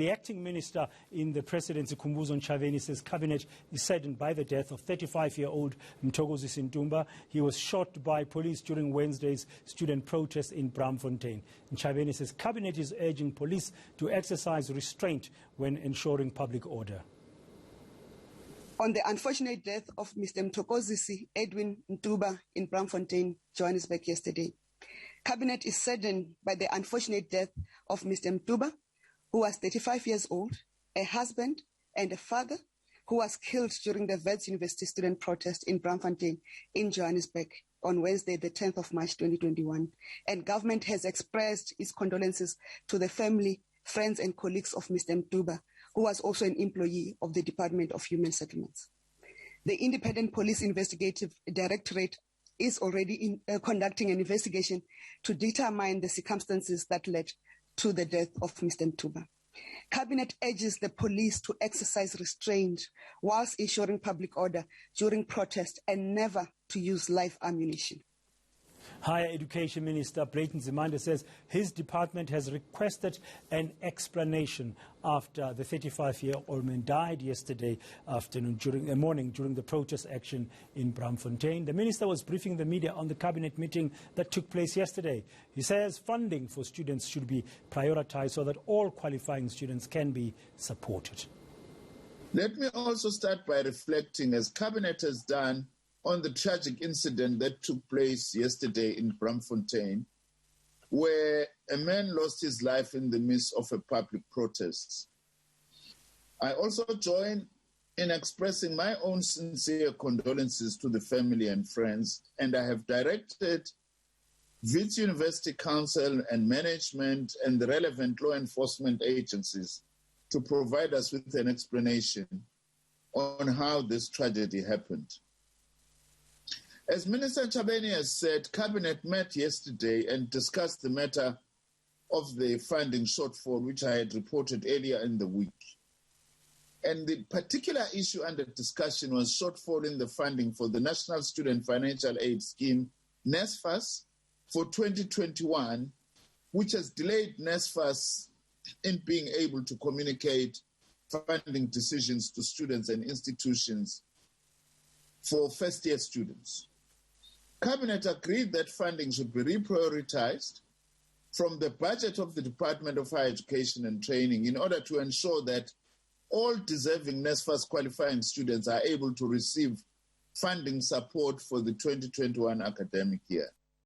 The acting minister in the presidency, Khumbudzo Ntshaveni, says cabinet is saddened by the death of 35-year-old Mthokozisi Ntumba. He was shot by police during Wednesday's student protest in Braamfontein. Ntshaveni says cabinet is urging police to exercise restraint when ensuring public order. On the unfortunate death of Mr. Mthokozisi Edwin Ntumba in Braamfontein, Johannesburg yesterday, cabinet is saddened by the unfortunate death of Mr. Ntumba, who was 35 years old, a husband and a father, who was killed during the Wits University student protest in Braamfontein in Johannesburg on Wednesday, the 10th of March 2021. And government has expressed its condolences to the family, friends and colleagues of Mr. Ntumba, who was also an employee of the Department of Human Settlements. The Independent Police Investigative Directorate is already conducting an investigation to determine the circumstances that led to the death of Mr. Ntumba. Cabinet urges the police to exercise restraint whilst ensuring public order during protest and never to use live ammunition. Higher Education Minister Nzimande says his department has requested an explanation after the 35-year-old man died yesterday afternoon during the protest action in Braamfontein. The minister was briefing the media on the cabinet meeting that took place yesterday. He says funding for students should be prioritized so that all qualifying students can be supported. Let me also start by reflecting, as cabinet has done, on the tragic incident that took place yesterday in Braamfontein, where a man lost his life in the midst of a public protest. I also join in expressing my own sincere condolences to the family and friends, and I have directed Wits University Council and management and the relevant law enforcement agencies to provide us with an explanation on how this tragedy happened. As Minister Ntshaveni has said, Cabinet met yesterday and discussed the matter of the funding shortfall, which I had reported earlier in the week. And the particular issue under discussion was shortfall in the funding for the National Student Financial Aid Scheme, NSFAS, for 2021, which has delayed NSFAS in being able to communicate funding decisions to students and institutions for first-year students. Cabinet agreed that funding should be reprioritized from the budget of the Department of Higher Education and Training in order to ensure that all deserving NSFAS qualifying students are able to receive funding support for the 2021 academic year.